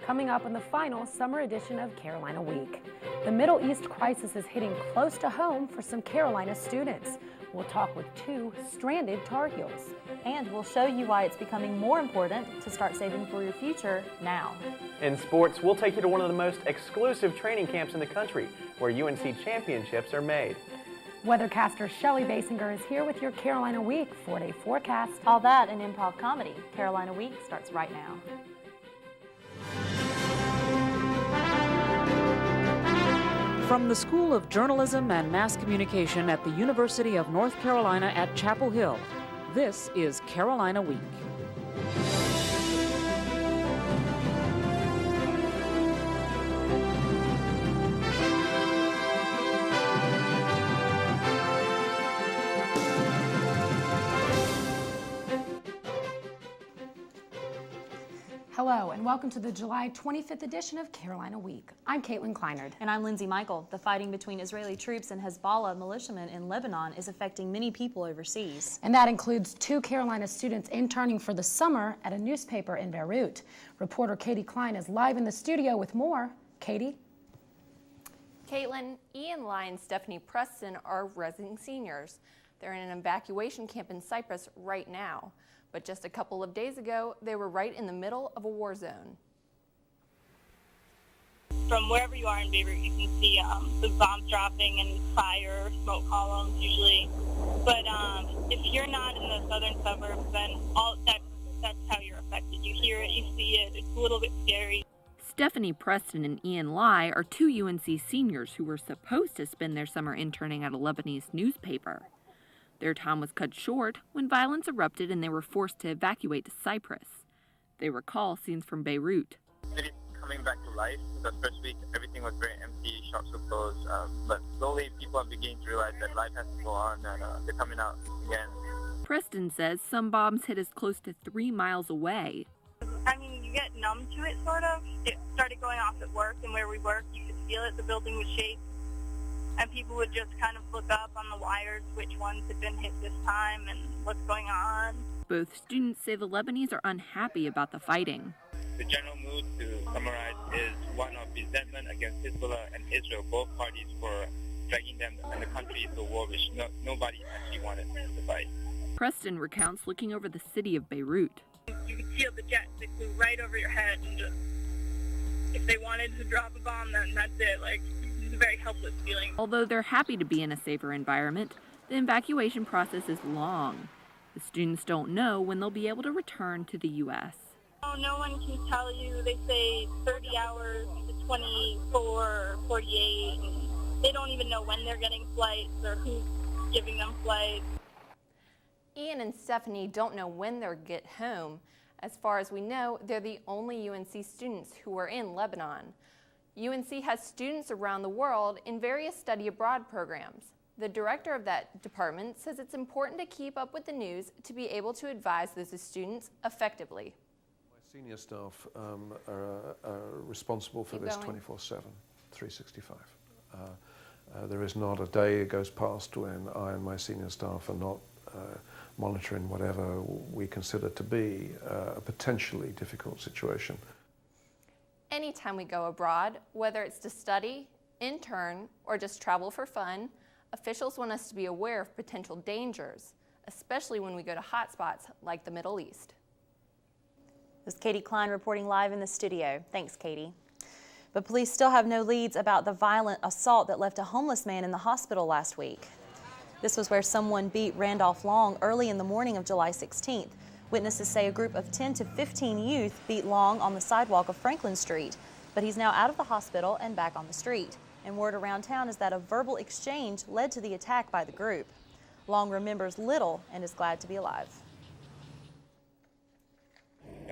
coming up on the final summer edition of Carolina Week. The Middle East crisis is hitting close to home for some Carolina students. We'll talk with two stranded Tar Heels. And we'll show you why it's becoming more important to start saving for your future now. In sports, we'll take you to one of the most exclusive training camps in the country, where UNC championships are made. Weathercaster Shelley Basinger is here with your Carolina Week 4-day forecast. All that and improv comedy. Carolina Week starts right now. From the School of Journalism and Mass Communication at the University of North Carolina at Chapel Hill, this is Carolina Week. Hello and welcome to the July 25th edition of Carolina Week. I'm Caitlin Kleinard. And I'm Lindsay Michael. The fighting between Israeli troops and Hezbollah militiamen in Lebanon is affecting many people overseas. And that includes two Carolina students interning for the summer at a newspaper in Beirut. Reporter Katie Klein is live in the studio with more. Katie? Caitlin, Ian Lai and Stephanie Preston are resident seniors. They're in an evacuation camp in Cyprus right now. But just a couple of days ago, they were right in the middle of a war zone. From wherever you are in Beirut, you can see the bombs dropping and fire, smoke columns usually. But if you're not in the southern suburbs, then that's how you're affected. You hear it, you see it, it's a little bit scary. Stephanie Preston and Ian Lai are two UNC seniors who were supposed to spend their summer interning at a Lebanese newspaper. Their time was cut short when violence erupted and they were forced to evacuate to Cyprus. They recall scenes from Beirut. City coming back to life. The first week, everything was very empty, shops were closed. But slowly, people are beginning to realize that life has to go on and they're coming out again. Preston says some bombs hit as close to 3 miles away. I mean, you get numb to it, sort of. It started going off at work, and where we work, you could feel it. The building would shake. And people would just kind of look up on the wires which ones had been hit this time and what's going on. Both students say the Lebanese are unhappy about the fighting. The general mood, to summarize, is one of resentment against Hezbollah and Israel, both parties for dragging them and the country into a war which nobody actually wanted to fight. Preston recounts looking over the city of Beirut. You could feel the jets that flew right over your head, and just, if they wanted to drop a bomb, then that's it. Like, it's a very helpless feeling. Although they're happy to be in a safer environment, the evacuation process is long. The students don't know when they'll be able to return to the U.S. Oh, no one can tell you. They say 30 hours to 24, 48. And they don't even know when they're getting flights or who's giving them flights. Ian and Stephanie don't know when they'll get home. As far as we know, they're the only UNC students who are in Lebanon. UNC has students around the world in various study abroad programs. The director of that department says it's important to keep up with the news to be able to advise those students effectively. My senior staff are responsible for this 24/7, 365. There is not a day that goes past when I and my senior staff are not monitoring whatever we consider to be a potentially difficult situation. Anytime we go abroad, whether it's to study, intern, or just travel for fun, officials want us to be aware of potential dangers, especially when we go to hotspots like the Middle East. This is Katie Klein reporting live in the studio. Thanks, Katie. But police still have no leads about the violent assault that left a homeless man in the hospital last week. This was where someone beat Randolph Long early in the morning of July 16th. Witnesses say a group of 10 to 15 youth beat Long on the sidewalk of Franklin Street, but he's now out of the hospital and back on the street. And word around town is that a verbal exchange led to the attack by the group. Long remembers little and is glad to be alive.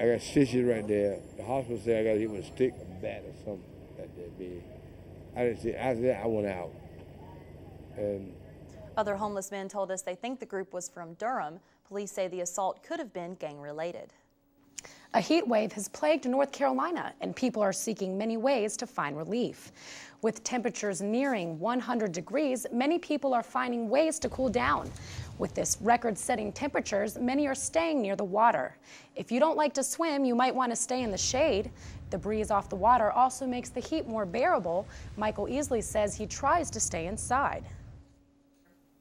I got stitches right there. The hospital said I got to hit with a stick, a bat, or something like that big. I didn't see. After that, I went out. And other homeless men told us they think the group was from Durham. Police say the assault could have been gang-related. A heat wave has plagued North Carolina, and people are seeking many ways to find relief. With temperatures nearing 100 degrees, many people are finding ways to cool down. With this record-setting temperatures, many are staying near the water. If you don't like to swim, you might want to stay in the shade. The breeze off the water also makes the heat more bearable. Michael Easley says he tries to stay inside.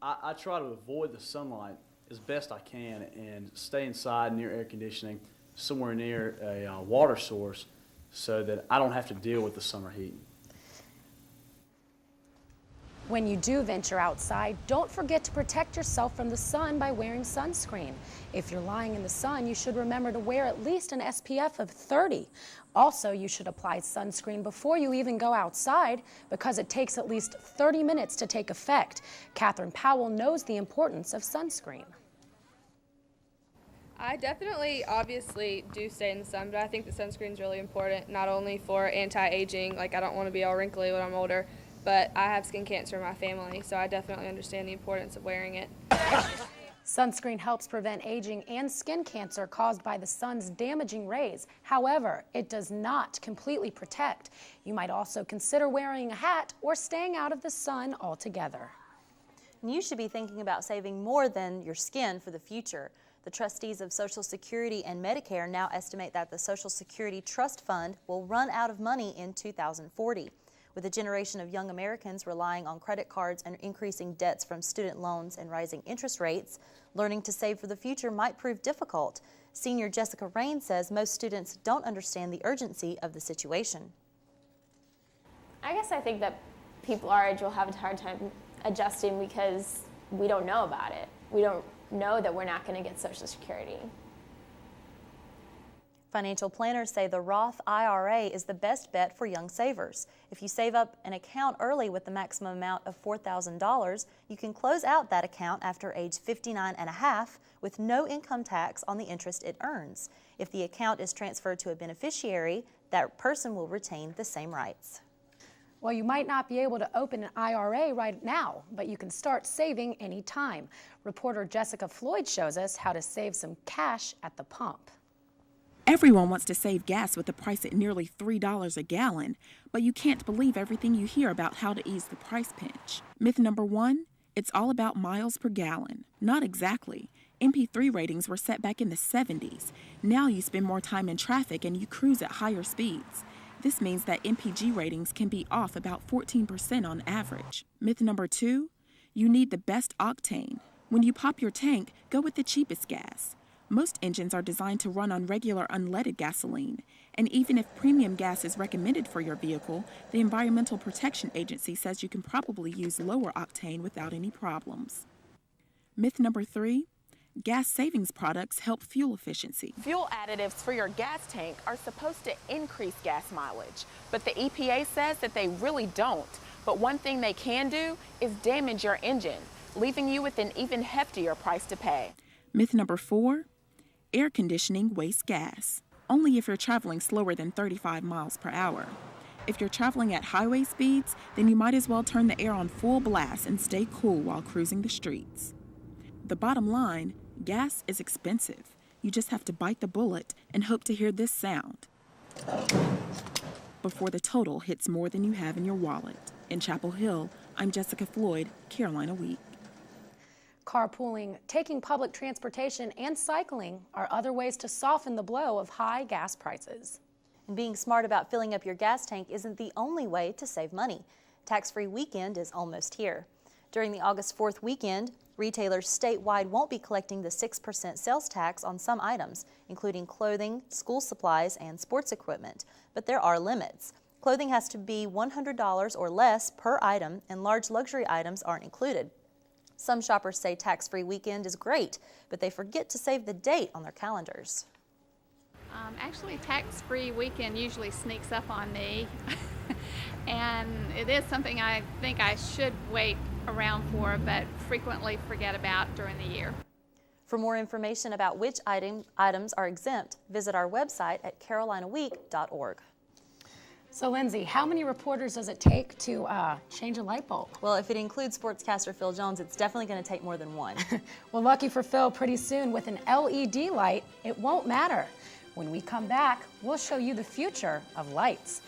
I try to avoid the sunlight as best I can and stay inside near air conditioning, somewhere near a water source, so that I don't have to deal with the summer heat. When you do venture outside, don't forget to protect yourself from the sun by wearing sunscreen. If you're lying in the sun, you should remember to wear at least an SPF of 30. Also, you should apply sunscreen before you even go outside because it takes at least 30 minutes to take effect. Catherine Powell knows the importance of sunscreen. I definitely, obviously, do stay in the sun, but I think that sunscreen is really important, not only for anti-aging, like I don't want to be all wrinkly when I'm older, but I have skin cancer in my family, so I definitely understand the importance of wearing it. Sunscreen helps prevent aging and skin cancer caused by the sun's damaging rays. However, it does not completely protect. You might also consider wearing a hat or staying out of the sun altogether. And you should be thinking about saving more than your skin for the future. The trustees of Social Security and Medicare now estimate that the Social Security Trust Fund will run out of money in 2040. With a generation of young Americans relying on credit cards and increasing debts from student loans and rising interest rates, learning to save for the future might prove difficult. Senior Jessica Rain says most students don't understand the urgency of the situation. I guess I think that people our age will have a hard time adjusting because we don't know about it. We don't know that we're not going to get Social Security. Financial planners say the Roth IRA is the best bet for young savers. If you save up an account early with the maximum amount of $4,000, you can close out that account after age 59 and a half with no income tax on the interest it earns. If the account is transferred to a beneficiary, that person will retain the same rights. Well, you might not be able to open an IRA right now, but you can start saving anytime. Reporter Jessica Floyd shows us how to save some cash at the pump. Everyone wants to save gas with the price at nearly $3 a gallon, but you can't believe everything you hear about how to ease the price pinch. Myth number one, it's all about miles per gallon. Not exactly. MP3 ratings were set back in the 70s. Now you spend more time in traffic and you cruise at higher speeds. This means that MPG ratings can be off about 14% on average. Myth number two, you need the best octane. When you pop your tank, go with the cheapest gas. Most engines are designed to run on regular unleaded gasoline, and even if premium gas is recommended for your vehicle, the Environmental Protection Agency says you can probably use lower octane without any problems. Myth number three, gas savings products help fuel efficiency. Fuel additives for your gas tank are supposed to increase gas mileage, but the EPA says that they really don't. But one thing they can do is damage your engine, leaving you with an even heftier price to pay. Myth number four, air conditioning wastes gas. Only if you're traveling slower than 35 miles per hour. If you're traveling at highway speeds, then you might as well turn the air on full blast and stay cool while cruising the streets. The bottom line, gas is expensive. You just have to bite the bullet and hope to hear this sound before the total hits more than you have in your wallet. In Chapel Hill, I'm Jessica Floyd, Carolina Week. Carpooling, taking public transportation, and cycling are other ways to soften the blow of high gas prices. And being smart about filling up your gas tank isn't the only way to save money. Tax-free weekend is almost here. During the August 4th weekend, retailers statewide won't be collecting the 6% sales tax on some items, including clothing, school supplies, and sports equipment. But there are limits. Clothing has to be $100 or less per item, and large luxury items aren't included. Some shoppers say tax-free weekend is great, but they forget to save the date on their calendars. Actually, tax-free weekend usually sneaks up on me, and it is something I think I should wait around for, but frequently forget about during the year. For more information about which items are exempt, visit our website at carolinaweek.org. So, Lindsay, how many reporters does it take to change a light bulb? Well, if it includes sportscaster Phil Jones, it's definitely going to take more than one. Well, lucky for Phil, pretty soon with an LED light, it won't matter. When we come back, we'll show you the future of lights.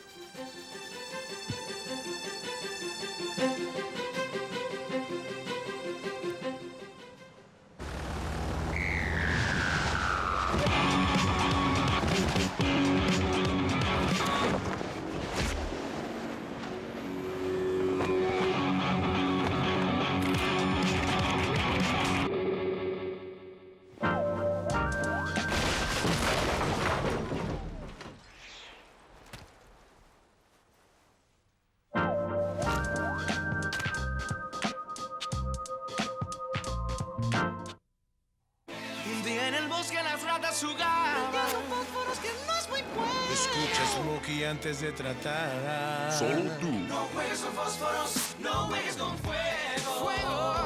Escucha Smokey antes de tratar. Solo tú. No juegues con fósforos, no juegues con fuego.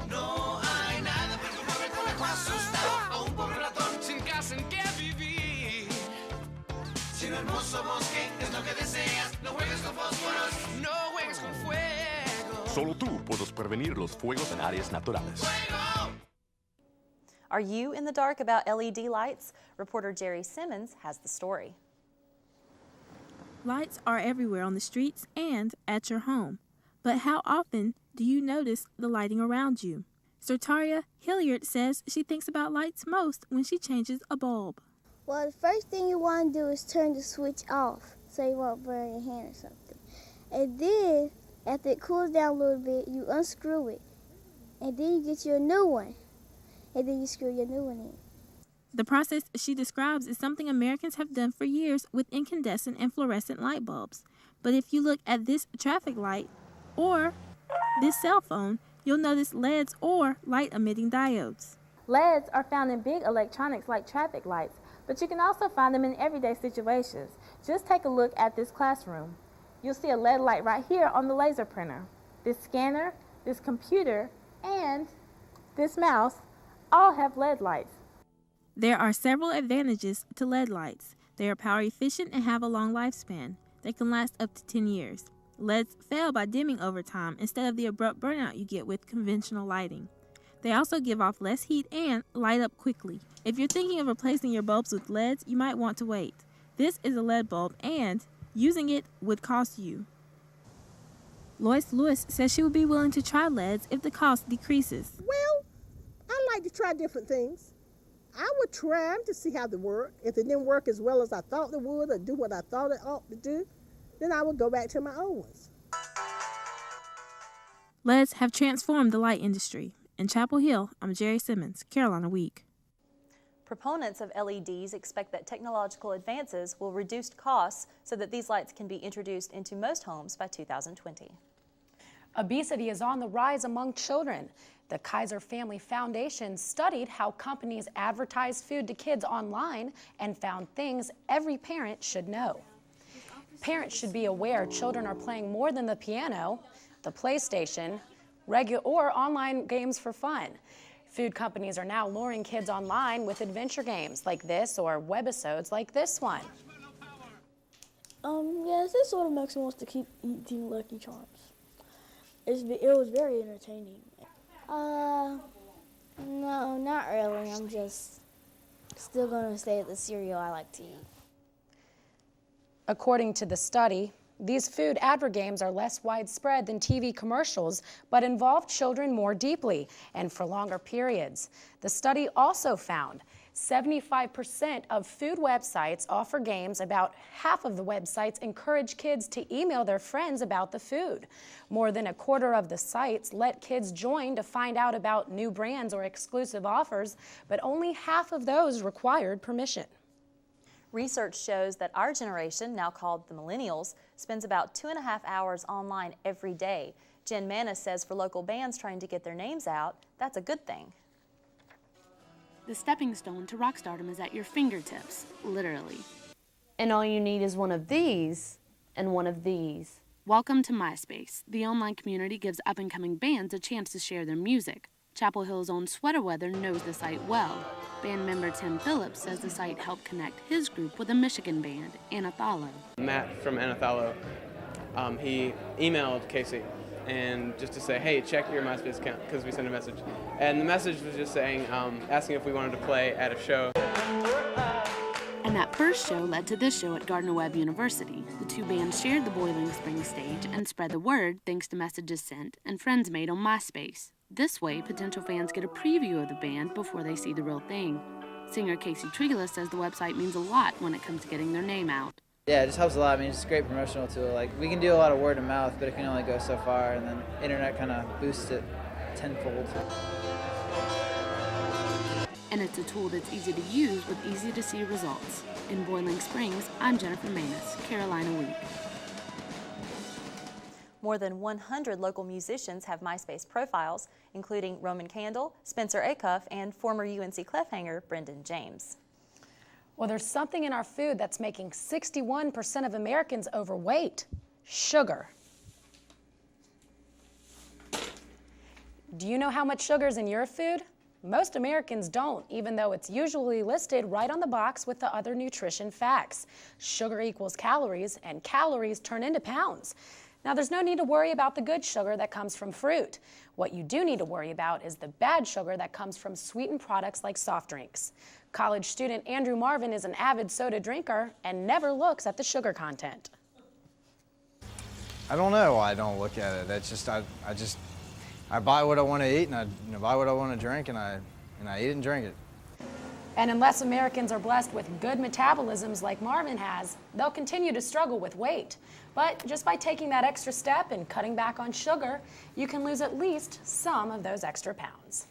No hay nada perturbable como asustar a un pobre ratón sin casa en que vivir. Si un hermoso bosque es lo que deseas, no juegues con fósforos, no juegues con fuego. Solo tú puedes prevenir los fuegos en áreas naturales. Are you in the dark about LED lights? Reporter Jerry Simmons has the story. Lights are everywhere on the streets and at your home. But how often do you notice the lighting around you? Sertaria Hilliard says she thinks about lights most when she changes a bulb. Well, the first thing you want to do is turn the switch off so you won't burn your hand or something. And then, after it cools down a little bit, you unscrew it. And then you get you a new one. And then you screw your new one in. The process she describes is something Americans have done for years with incandescent and fluorescent light bulbs. But if you look at this traffic light or this cell phone, you'll notice LEDs or light-emitting diodes. LEDs are found in big electronics like traffic lights, but you can also find them in everyday situations. Just take a look at this classroom. You'll see a LED light right here on the laser printer. This scanner, this computer, and this mouse all have LED lights. There are several advantages to LED lights. They are power efficient and have a long lifespan. They can last up to 10 years. LEDs fail by dimming over time instead of the abrupt burnout you get with conventional lighting. They also give off less heat and light up quickly. If you're thinking of replacing your bulbs with LEDs, you might want to wait. This is a LED bulb and using it would cost you. Lois Lewis says she would be willing to try LEDs if the cost decreases. Well, I like to try different things. I would try them to see how they work. If it didn't work as well as I thought it would or do what I thought it ought to do, then I would go back to my old ones. LEDs have transformed the light industry. In Chapel Hill, I'm Jerry Simmons, Carolina Week. Proponents of LEDs expect that technological advances will reduce costs so that these lights can be introduced into most homes by 2020. Obesity is on the rise among children. The Kaiser Family Foundation studied how companies advertise food to kids online and found things every parent should know. Parents should be aware children are playing more than the piano, the PlayStation, or online games for fun. Food companies are now luring kids online with adventure games like this or webisodes like this one. Yes, it sort of makes me want to keep eating Lucky Charms. It was very entertaining. No, not really. I'm just still going to stay at the cereal I like to eat. According to the study, these food advert games are less widespread than TV commercials, but involve children more deeply and for longer periods. The study also found 75% of food websites offer games. About half of the websites encourage kids to email their friends about the food. More than a quarter of the sites let kids join to find out about new brands or exclusive offers, but only half of those required permission. Research shows that our generation, now called the millennials, spends about 2.5 hours online every day. Jen Manis says for local bands trying to get their names out, that's a good thing. The stepping stone to rock stardom is at your fingertips, literally. And all you need is one of these and one of these. Welcome to MySpace. The online community gives up-and-coming bands a chance to share their music. Chapel Hill's own Sweater Weather knows the site well. Band member Tim Phillips says the site helped connect his group with a Michigan band, Anathallo. Matt from Anathallo, he emailed Casey and just to say, hey, check your MySpace account, because we sent a message. And the message was just saying, asking if we wanted to play at a show. And that first show led to this show at Gardner-Webb University. The two bands shared the Boiling Springs stage and spread the word thanks to messages sent and friends made on MySpace. This way, potential fans get a preview of the band before they see the real thing. Singer Casey Trigula says the website means a lot when it comes to getting their name out. Yeah, it just helps a lot. I mean, it's a great promotional tool. Like, we can do a lot of word of mouth, but it can only go so far, and then internet kind of boosts it tenfold. And it's a tool that's easy to use with easy to see results. In Boiling Springs, I'm Jennifer Manis, Carolina Week. More than 100 local musicians have MySpace profiles, including Roman Candle, Spencer Acuff, and former UNC cliffhanger Brendan James. Well, there's something in our food that's making 61% of Americans overweight: sugar. Do you know how much sugar is in your food? Most Americans don't, even though it's usually listed right on the box with the other nutrition facts. Sugar equals calories, and calories turn into pounds. Now, there's no need to worry about the good sugar that comes from fruit. What you do need to worry about is the bad sugar that comes from sweetened products like soft drinks. College student Andrew Marvin is an avid soda drinker and never looks at the sugar content. I don't know why I don't look at it. That's just, I buy what I want to eat, and I buy what I want to drink, and I eat it and drink it. And unless Americans are blessed with good metabolisms like Marvin has, they'll continue to struggle with weight. But just by taking that extra step and cutting back on sugar, you can lose at least some of those extra pounds.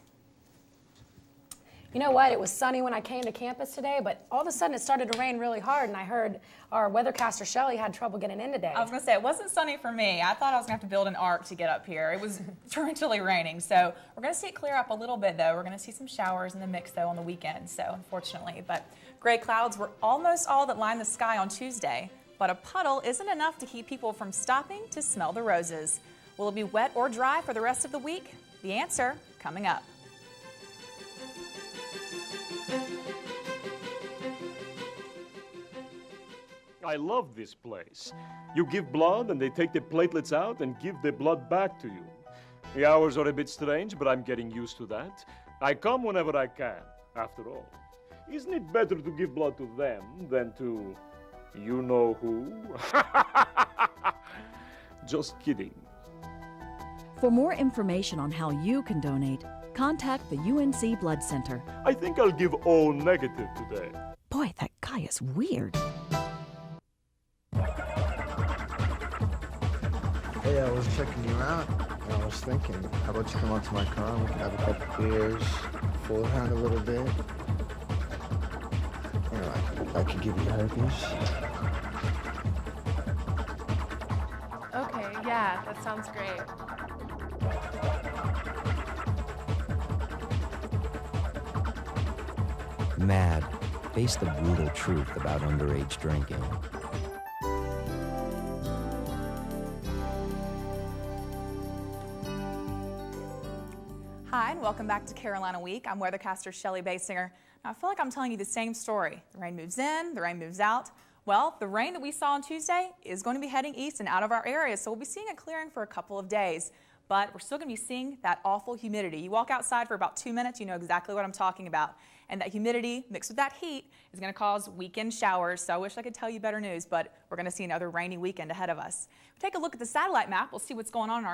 You know what? It was sunny when I came to campus today, but all of a sudden it started to rain really hard, and I heard our weathercaster Shelly had trouble getting in today. I was going to say, it wasn't sunny for me. I thought I was going to have to build an ark to get up here. It was torrentially raining, so we're going to see it clear up a little bit, though. We're going to see some showers in the mix, though, on the weekend, so unfortunately. But gray clouds were almost all that lined the sky on Tuesday, but a puddle isn't enough to keep people from stopping to smell the roses. Will it be wet or dry for the rest of the week? The answer coming up. I love this place. You give blood and they take the platelets out and give the blood back to you. The hours are a bit strange, but I'm getting used to that. I come whenever I can, after all. Isn't it better to give blood to them than to you know who? Just kidding. For more information on how you can donate, contact the UNC Blood Center. I think I'll give O negative today. Boy, that guy is weird. Hey, I was checking you out, and I was thinking, how about you come out to my car and we can have a couple beers, fool around a little bit. You know, I could give you herpes. Okay, yeah, that sounds great. Mad. Face the brutal truth about underage drinking. Hi, and welcome back to Carolina Week. I'm weathercaster Shelly Basinger. Now, I feel like I'm telling you the same story. The rain moves in, the rain moves out. Well, the rain that we saw on Tuesday is going to be heading east and out of our area, so we'll be seeing it clearing for a couple of days. But we're still going to be seeing that awful humidity. You walk outside for about 2 minutes, you know exactly what I'm talking about. And that humidity mixed with that heat is going to cause weekend showers. So I wish I could tell you better news, but we're going to see another rainy weekend ahead of us. If we take a look at the satellite map, we'll see what's going on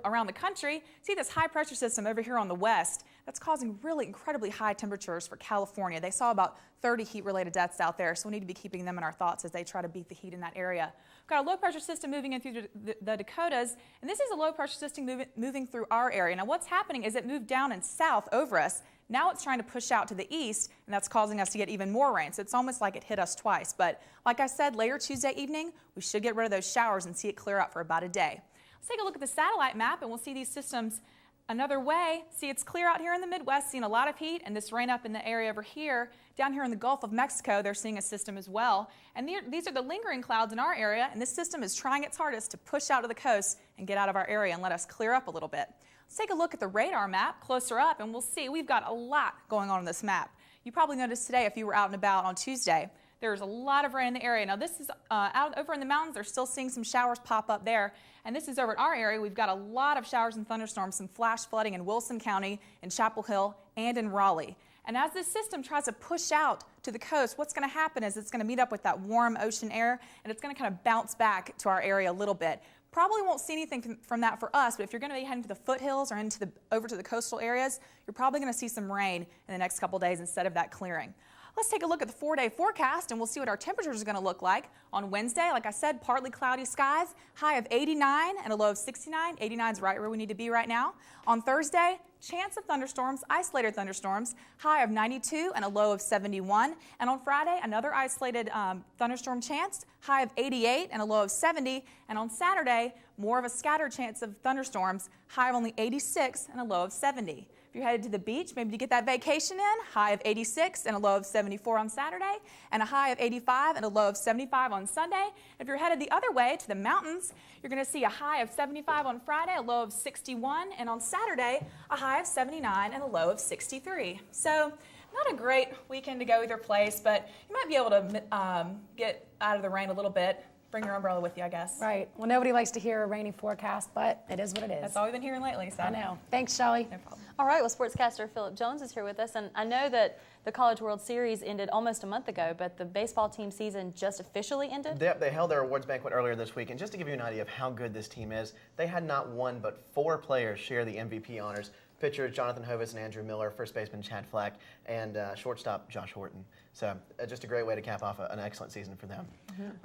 around the country. See this high pressure system over here on the west. That's causing really incredibly high temperatures for California. They saw about 30 heat-related deaths out there, so we need to be keeping them in our thoughts as they try to beat the heat in that area. We've got a low-pressure system moving in through the Dakotas, and this is a low-pressure system moving through our area. Now, what's happening is it moved down and south over us. Now it's trying to push out to the east, and that's causing us to get even more rain. So it's almost like it hit us twice. But like I said, later Tuesday evening, we should get rid of those showers and see it clear up for about a day. Let's take a look at the satellite map, and we'll see these systems another way. See, it's clear out here in the Midwest, seeing a lot of heat, and this rain up in the area over here. Down here in the Gulf of Mexico, they're seeing a system as well. And these are the lingering clouds in our area, and this system is trying its hardest to push out to the coast and get out of our area and let us clear up a little bit. Let's take a look at the radar map closer up, and we'll see we've got a lot going on this map. You probably noticed today if you were out and about on Tuesday, there's a lot of rain in the area. Now this is out over in the mountains. They're still seeing some showers pop up there. And this is over in our area. We've got a lot of showers and thunderstorms, some flash flooding in Wilson County, in Chapel Hill, and in Raleigh. And as this system tries to push out to the coast, what's going to happen is it's going to meet up with that warm ocean air, and it's going to kind of bounce back to our area a little bit. Probably won't see anything from that for us, but if you're going to be heading to the foothills or over to the coastal areas, you're probably going to see some rain in the next couple days instead of that clearing. Let's take a look at the 4-day forecast, and we'll see what our temperatures are going to look like. On Wednesday, like I said, partly cloudy skies, high of 89 and a low of 69. 89 is right where we need to be right now. On Thursday, chance of thunderstorms, isolated thunderstorms, high of 92 and a low of 71. And on Friday, another isolated thunderstorm chance, high of 88 and a low of 70. And on Saturday, more of a scattered chance of thunderstorms, high of only 86 and a low of 70. If you're headed to the beach, maybe to get that vacation in, high of 86 and a low of 74 on Saturday, and a high of 85 and a low of 75 on Sunday. If you're headed the other way to the mountains, you're going to see a high of 75 on Friday, a low of 61, and on Saturday, a high of 79 and a low of 63. So not a great weekend to go either place, but you might be able to get out of the rain a little bit. Bring your umbrella with you, I guess. Right. Well, nobody likes to hear a rainy forecast, but it is what it is. That's all we've been hearing lately, so. I know. Thanks, Shelley. No problem. All right, well, sportscaster Philip Jones is here with us, and I know that the College World Series ended almost a month ago, but the baseball team season just officially ended? They held their awards banquet earlier this week, and just to give you an idea of how good this team is, they had not one but 4 players share the MVP honors. Pitchers Jonathan Hovis and Andrew Miller, first baseman Chad Flack, and shortstop Josh Horton. So just a great way to cap off an excellent season for them.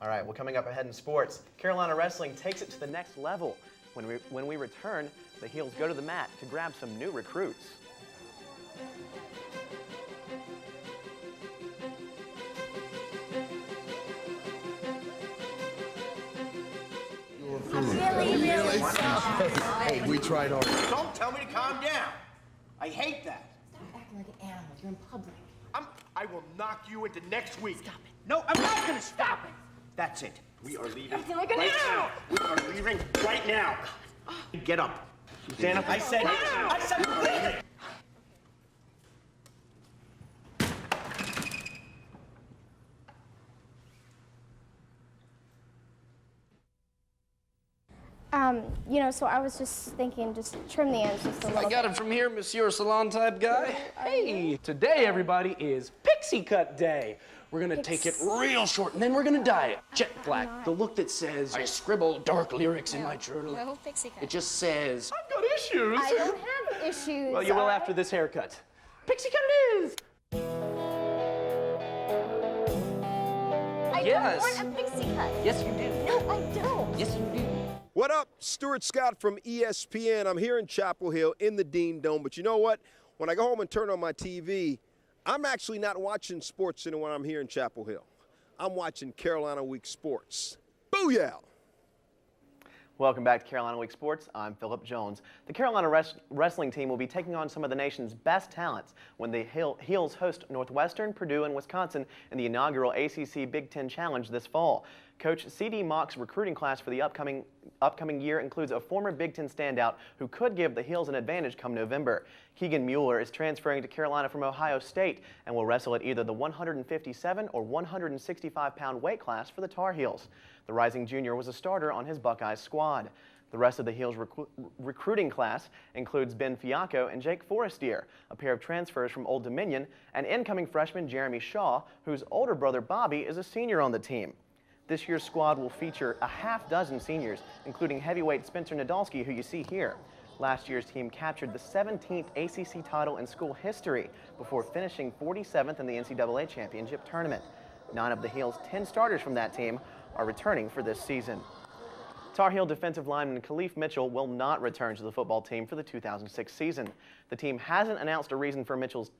All right, well, coming up ahead in sports, Carolina Wrestling takes it to the next level. When we return, the Heels go to the mat to grab some new recruits. Really sorry. Hey, we tried hard. Don't tell me to calm down. I hate that. Stop acting like an animal. You're in public. I will knock you into next week. Stop it. No, I'm not going to stop it. That's it. We are leaving like an right animal. now. We are leaving right now. Get up. Susanna, I said we're leaving. So I was just thinking, just trim the ends just a little I got it from here, Monsieur Salon type guy. Hey, today everybody is Pixie Cut Day. We're gonna take it real short and then we're gonna dye it. Jet black, the look that says, I scribble dark lyrics in my journal. No, Pixie Cut. It just says, I've got issues. I don't have issues. Well, you will after this haircut. Pixie Cut it is. I Yes. don't want a pixie cut. Yes, you do. No, I don't. Yes, you do. What up? Stuart Scott from ESPN. I'm here in Chapel Hill in the Dean Dome. But you know what? When I go home and turn on my TV, I'm actually not watching Sports Center when I'm here in Chapel Hill. I'm watching Carolina Week Sports. Booyah! Welcome back to Carolina Week Sports. I'm Philip Jones. The Carolina wrestling team will be taking on some of the nation's best talents when the Heels host Northwestern, Purdue, and Wisconsin in the inaugural ACC Big Ten Challenge this fall. Coach C.D. Mock's recruiting class for the upcoming year includes a former Big Ten standout who could give the Heels an advantage come November. Keegan Mueller is transferring to Carolina from Ohio State and will wrestle at either the 157 or 165-pound weight class for the Tar Heels. The rising junior was a starter on his Buckeyes squad. The rest of the Heels recruiting class includes Ben Fiacco and Jake Forestier, a pair of transfers from Old Dominion, and incoming freshman Jeremy Shaw, whose older brother Bobby is a senior on the team. This year's squad will feature a half-dozen seniors, including heavyweight Spencer Nadolski, who you see here. Last year's team captured the 17th ACC title in school history before finishing 47th in the NCAA championship tournament. 9 of the Heels' 10 starters from that team are returning for this season. Tar Heel defensive lineman Khalif Mitchell will not return to the football team for the 2006 season. The team hasn't announced a reason for Mitchell's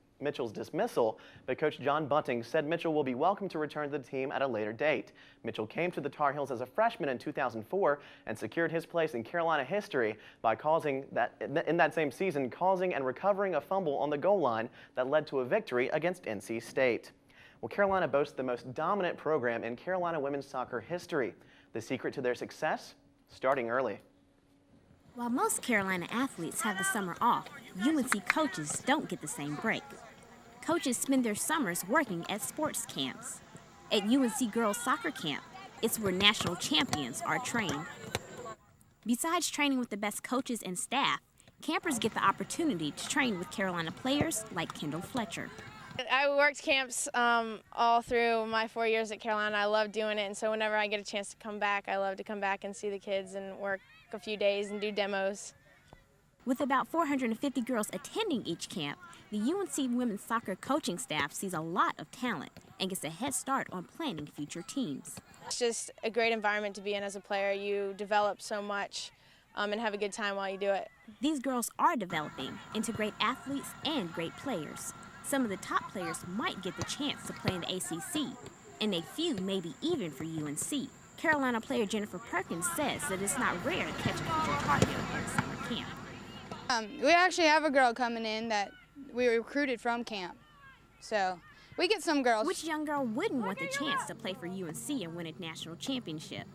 dismissal, but Coach John Bunting said Mitchell will be welcome to return to the team at a later date. Mitchell came to the Tar Heels as a freshman in 2004 and secured his place in Carolina history by in that same season, causing and recovering a fumble on the goal line that led to a victory against NC State. Well, Carolina boasts the most dominant program in Carolina women's soccer history. The secret to their success? Starting early. While most Carolina athletes have the summer off, UNC coaches don't get the same break. Coaches spend their summers working at sports camps. At UNC Girls Soccer Camp, it's where national champions are trained. Besides training with the best coaches and staff, campers get the opportunity to train with Carolina players like Kendall Fletcher. I worked camps all through my 4 years at Carolina. I love doing it, and so whenever I get a chance to come back, I love to come back and see the kids and work a few days and do demos. With about 450 girls attending each camp, the UNC women's soccer coaching staff sees a lot of talent and gets a head start on planning future teams. It's just a great environment to be in as a player. You develop so much and have a good time while you do it. These girls are developing into great athletes and great players. Some of the top players might get the chance to play in the ACC, and a few maybe even for UNC. Carolina player Jennifer Perkins says that it's not rare to catch a future Tar Heel at summer camp. We actually have a girl coming in that we recruited from camp. So we get some girls. Which young girl wouldn't want the chance to play for UNC and win a national championship?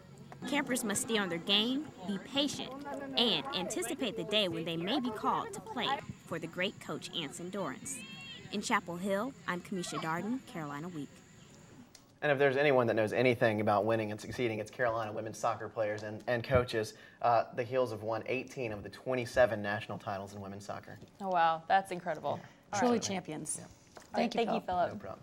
Campers must stay on their game, be patient, and anticipate the day when they may be called to play for the great coach Anson Dorrance. In Chapel Hill, I'm Kamisha Darden, Carolina Week. And if there's anyone that knows anything about winning and succeeding, it's Carolina women's soccer players and coaches. The Heels have won 18 of the 27 national titles in women's soccer. Oh, wow. That's incredible. Truly champions. Thank you, Philip. No problem.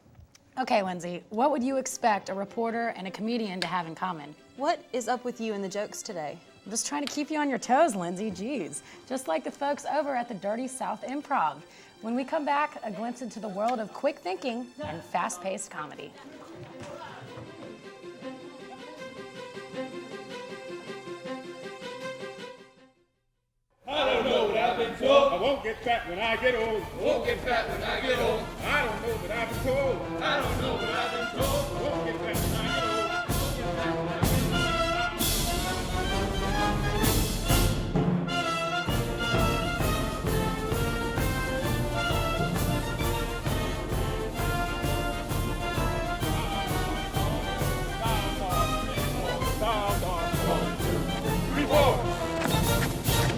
Okay, Lindsay, what would you expect a reporter and a comedian to have in common? What is up with you and the jokes today? I'm just trying to keep you on your toes, Lindsay. Geez. Just like the folks over at the Dirty South Improv. When we come back, a glimpse into the world of quick thinking and fast-paced comedy. I don't know what I've been told. I won't get fat when I get old. Won't get fat when I get old. I don't know what I've been told. I don't know what I've been told. I won't get fat when I get old.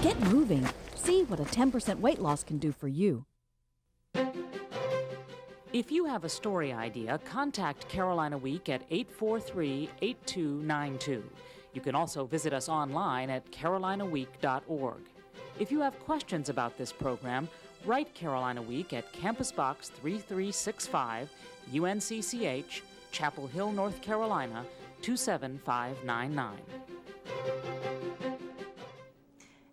Get moving. See what a 10% weight loss can do for you. If you have a story idea, contact Carolina Week at 843-8292. You can also visit us online at carolinaweek.org. If you have questions about this program, write Carolina Week at Campus Box 3365, UNCCH, Chapel Hill, North Carolina, 27599.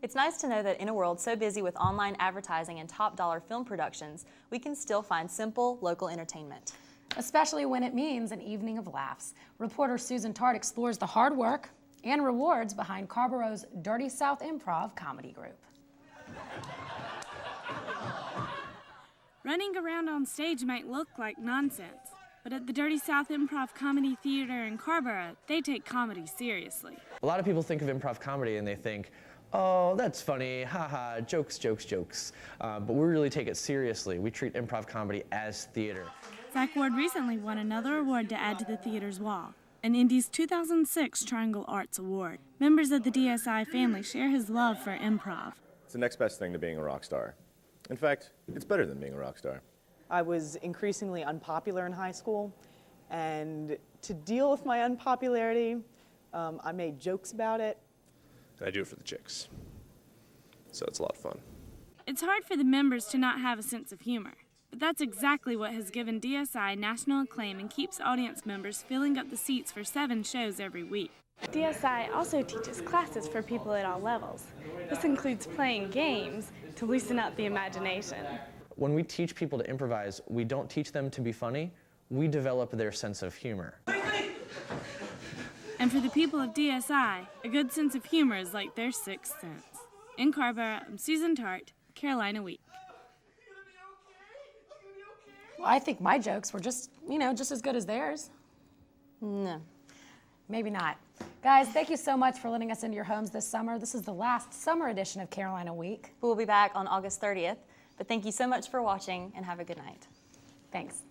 It's nice to know that in a world so busy with online advertising and top-dollar film productions, we can still find simple, local entertainment. Especially when it means an evening of laughs. Reporter Susan Tart explores the hard work and rewards behind Carborough's Dirty South Improv comedy group. Running around on stage might look like nonsense, but at the Dirty South Improv Comedy Theater in Carborough, they take comedy seriously. A lot of people think of improv comedy and they think, oh, that's funny, haha, jokes, jokes, jokes. But we really take it seriously. We treat improv comedy as theater. Zach Ward recently won another award to add to the theater's wall, an Indy's 2006 Triangle Arts Award. Members of the DSI family share his love for improv. It's the next best thing to being a rock star. In fact, it's better than being a rock star. I was increasingly unpopular in high school, and to deal with my unpopularity, I made jokes about it. I do it for the chicks. So it's a lot of fun. It's hard for the members to not have a sense of humor, but that's exactly what has given DSI national acclaim and keeps audience members filling up the seats for 7 shows every week. DSI also teaches classes for people at all levels. This includes playing games to loosen up the imagination. When we teach people to improvise, we don't teach them to be funny, we develop their sense of humor. And for the people of DSI, a good sense of humor is like their sixth sense. In Carborough, I'm Susan Tart, Carolina Week. Well, I think my jokes were just as good as theirs. No. Maybe not. Guys, thank you so much for letting us into your homes this summer. This is the last summer edition of Carolina Week. We'll be back on August 30th, but thank you so much for watching and have a good night. Thanks.